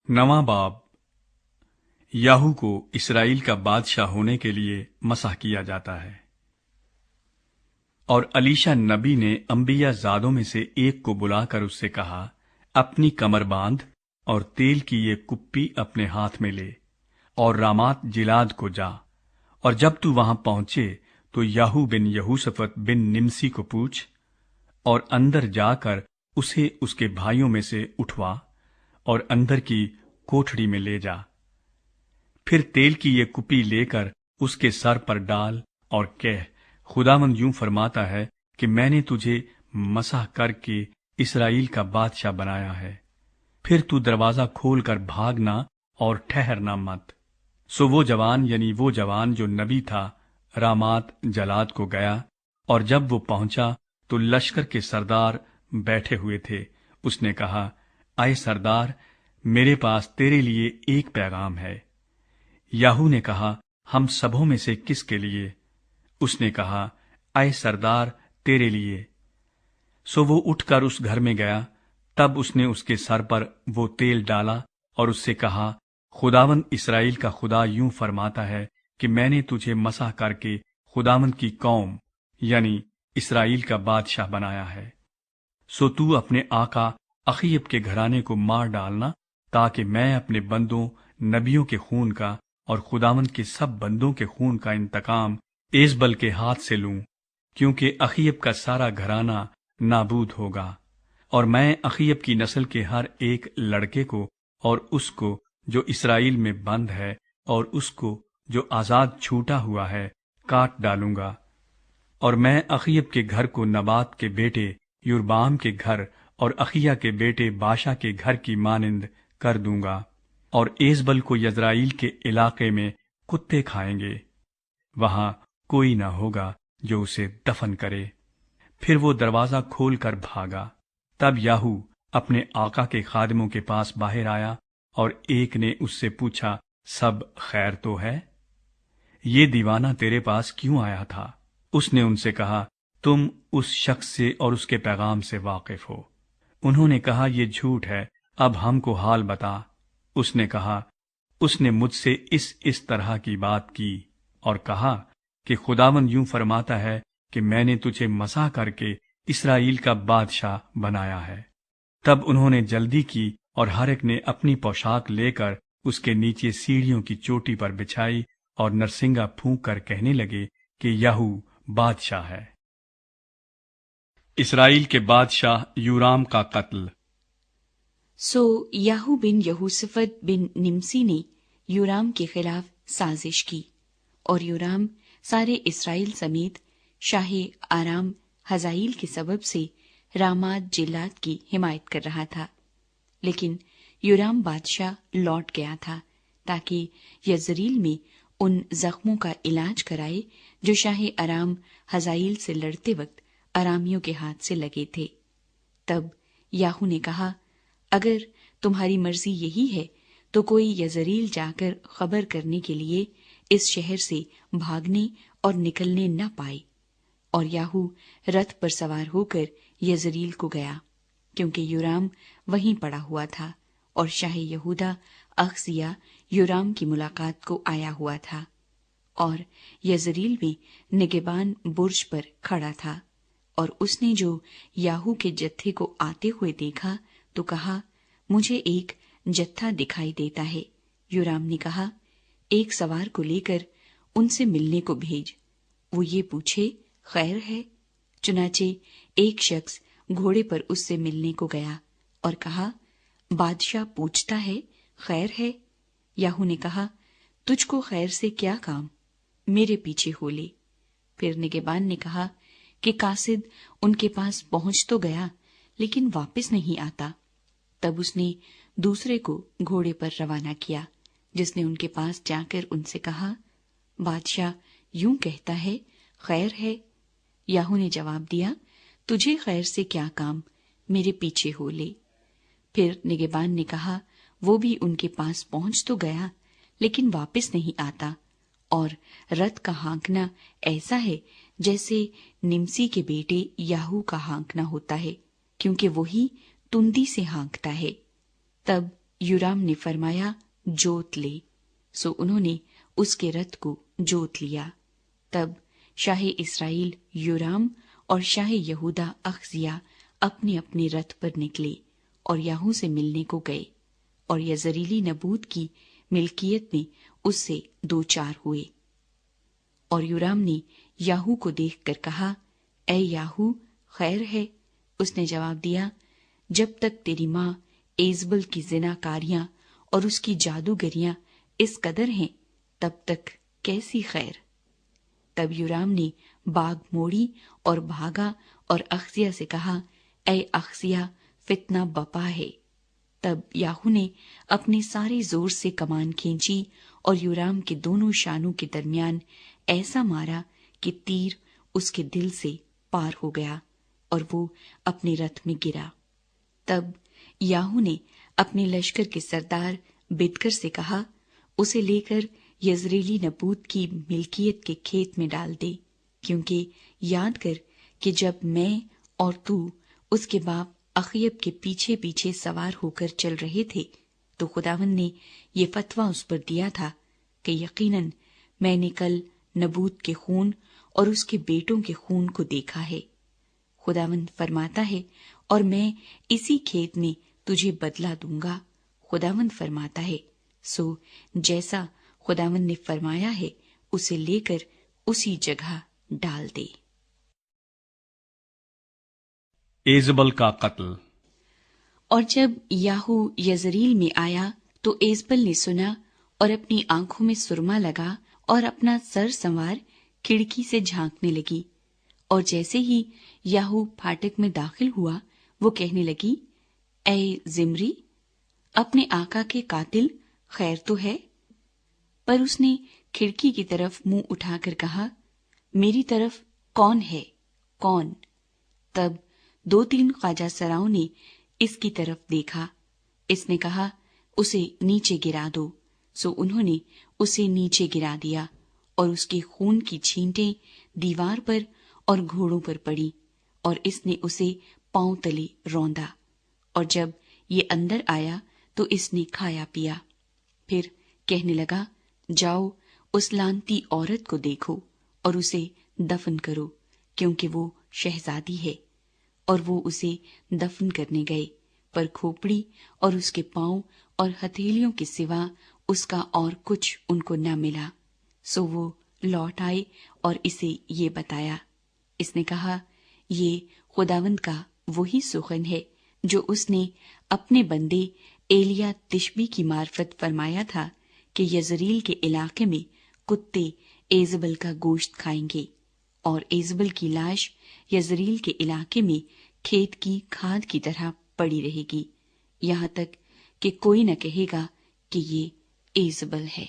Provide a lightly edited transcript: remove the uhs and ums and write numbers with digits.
नवां बाब। याहू को इसराइल का बादशाह होने के लिए मसह किया जाता है। और अलीशा नबी ने अंबिया ज़ादों में से एक को बुलाकर उससे कहा, अपनी कमर बांध और तेल की ये कुप्पी अपने हाथ में ले और रामात जिलाद को जा, और जब तू वहां पहुंचे तो याहू बिन यहूशफत बिन निमसी को पूछ और अंदर जाकर उसे उसके भाइयों में से उठवा और अंदर की कोठड़ी में ले जा। फिर तेल की ये कुप्पी लेकर उसके सर पर डाल और कह, खुदावंद यूं फरमाता है कि मैंने तुझे मसह करके इसराइल का बादशाह बनाया है। फिर तू दरवाजा खोलकर भागना और ठहरना मत। सो वो जवान यानी वो जवान जो नबी था रामात जलाद को गया, और जब वो पहुंचा तो लश्कर के सरदार बैठे हुए थे। उसने कहा, आए सरदार, मेरे पास तेरे लिए एक पैगाम है। याहू ने कहा, हम सबों में से किसके लिए? उसने कहा, आए सरदार, तेरे लिए। सो वो उठकर उस घर में गया। तब उसने उसके सर पर वो तेल डाला और उससे कहा, खुदावंद इसराइल का खुदा यूं फरमाता है कि मैंने तुझे मसह करके खुदावंद की कौम यानी इसराइल का बादशाह बनाया है। सो तू अपने आका अखीयब के घराने को मार डालना, ताकि मैं अपने बंदों नबियों के खून का और खुदावंद के सब बंदों के खून का इंतकाम एजबल के हाथ से लूं, क्योंकि अखीयब का सारा घराना नाबूद होगा। और मैं अखीयब की नस्ल के हर एक लड़के को और उसको जो इसराइल में बंद है और उसको जो आजाद छूटा हुआ है काट डालूंगा। और मैं अखीयब के घर को नबात के बेटे युरबाम के घर और अखिया के बेटे बाशा के घर की मानिंद कर दूंगा, और एजबल को यजराइल के इलाके में कुत्ते खाएंगे। वहां कोई न होगा जो उसे दफन करे। फिर वो दरवाजा खोलकर भागा। तब याहू अपने आका के खादिमों के पास बाहर आया, और एक ने उससे पूछा, सब खैर तो है? ये दीवाना तेरे पास क्यों आया था? उसने उनसे कहा, तुम उस शख्स से और उसके पैगाम से वाकिफ हो। उन्होंने कहा, ये झूठ है, अब हमको हाल बता। उसने कहा, उसने मुझसे इस तरह की बात की और कहा कि खुदावंद यूं फरमाता है कि मैंने तुझे मसह करके इसराइल का बादशाह बनाया है। तब उन्होंने जल्दी की और हर एक ने अपनी पोशाक लेकर उसके नीचे सीढ़ियों की चोटी पर बिछाई और नरसिंगा फूंक कर कहने लगे कि याहू बादशाह है। इसराइल के बादशाह यूराम का कत्ल। सो याहू बिन यहूशफत बिन निमसी ने यूराम के खिलाफ साजिश की, और यूराम सारे इसराइल समेत शाही आराम हजाइल के सबब से रामात जिलाद की हिमायत कर रहा था। लेकिन यूराम बादशाह लौट गया था ताकि यजरील में उन जख्मों का इलाज कराए जो शाही आराम हजाइल से लड़ते वक्त आरामियों के हाथ से लगे थे। तब याहू ने कहा, अगर तुम्हारी मर्जी यही है तो कोई यजरील जाकर खबर करने के लिए इस शहर से भागने और निकलने न पाए। और याहू रथ पर सवार होकर यजरील को गया, क्योंकि यूराम वहीं पड़ा हुआ था, और शाही यहूदा अख्जिया यूराम की मुलाकात को आया हुआ था। और यजरील में निगेबान बुर्ज पर खड़ा था, और उसने जो याहू के जत्थे को आते हुए देखा तो कहा, मुझे एक जत्था दिखाई देता है। यूराम ने कहा, एक सवार को लेकर उनसे मिलने को भेज, वो ये पूछे, खैर है? चुनाचे एक शख्स घोड़े पर उससे मिलने को गया और कहा, बादशाह पूछता है, खैर है? याहू ने कहा, तुझको खैर से क्या काम? मेरे पीछे हो ले। फिर निगेबान ने कहा कि कासिद उनके पास पहुंच तो गया, लेकिन वापस नहीं आता। तब उसने दूसरे को घोड़े पर रवाना किया, जिसने उनके पास जाकर उनसे कहा, बादशाह यूं कहता है, खैर है? याहू ने जवाब दिया, तुझे खैर से क्या काम? मेरे पीछे हो ले। फिर निगेबान ने कहा, वो भी उनके पास पहुंच तो गया, लेकिन वापस नहीं आता, और रथ का हाँकना ऐसा है जैसे निमसी के बेटे याहू का हाँकना होता है, क्योंकि वही तुंदी से हाँकता है। तब योराम ने फरमाया, जोत ले। सो उन्होंने उसके रथ को जोत लिया। तब शाह इस्राएल योराम और शाह यहूदा अखजिया अपने अपने रथ पर निकले और याहू से मिलने को गए, और यजरीली नबूत की मिल्कियत में उससे दो चार हुए। और योराम ने याहू को देखकर कहा, ऐ याहू, खैर है? उसने जवाब दिया, जब तक तेरी माँ एजबल की जिनाकारियां और उसकी जादूगरियां इस कदर हैं, तब तक कैसी खैर। तब योराम ने बाग मोड़ी और भागा और अखजिया से कहा, ऐ अखजिया, फितना बपा है। तब याहू ने अपने सारे जोर से कमान खींची और योराम के दोनों शानों के दरमियान ऐसा मारा कि तीर उसके दिल से पार हो गया और वो अपने रथ में गिरा। तब याहू ने अपने लश्कर के सरदार बिदकर से कहा, उसे लेकर यजरेली नबूत की मिल्कियत के खेत में डाल दे, क्योंकि याद कर कि जब मैं और तू उसके बाप अखयब के पीछे पीछे सवार होकर चल रहे थे, तो खुदावंद ने ये फतवा उस पर दिया था कि यकीनन मैंने कल नबूत के खून और उसके बेटों के खून को देखा है। खुदावंद फरमाता है, और मैं इसी खेत में तुझे बदला दूंगा। खुदावंद फरमाता है, सो जैसा खुदावंद ने फरमाया है उसे लेकर उसी जगह डाल दे। एजबल का कत्ल। और जब याहू यजरील में आया तो एजबल ने सुना और अपनी आंखों में सुरमा लगा और अपना सर संवार खिड़की से झांकने लगी। और जैसे ही याहू फाटक में दाखिल हुआ, वो कहने लगी, ऐ जिमरी, अपने आका के कातिल खैर तो है? पर उसने खिड़की की तरफ मुंह उठाकर कहा, मेरी तरफ कौन है, कौन? तब दो तीन ख्वाजा सराओं ने इसकी तरफ देखा। इसने कहा, उसे नीचे गिरा दो। सो उन्होंने उसे नीचे गिरा दिया और उसके खून की छींटें दीवार पर और घोड़ों पर पड़ी, और इसने उसे पांव तले रौंदा। और जब ये अंदर आया तो इसने खाया पिया। फिर कहने लगा, जाओ उस लानती औरत को देखो और उसे दफन करो, क्योंकि वो शहजादी है। और वो उसे दफन करने गए, पर खोपड़ी और उसके पांव और हथेलियों के सिवा उसका और कुछ उनको न मिला। सो वो लौट आए और इसे ये बताया। इसने कहा, ये खुदावंद का वही सुखन है जो उसने अपने बंदे एलिया तिशबी की मार्फत फरमाया था कि यजरील के इलाके में कुत्ते एजबल का गोश्त खाएंगे, और एजबल की लाश यजरील के इलाके में खेत की खाद की तरह पड़ी रहेगी, यहाँ तक कि कोई न कहेगा कि ये एजबल है।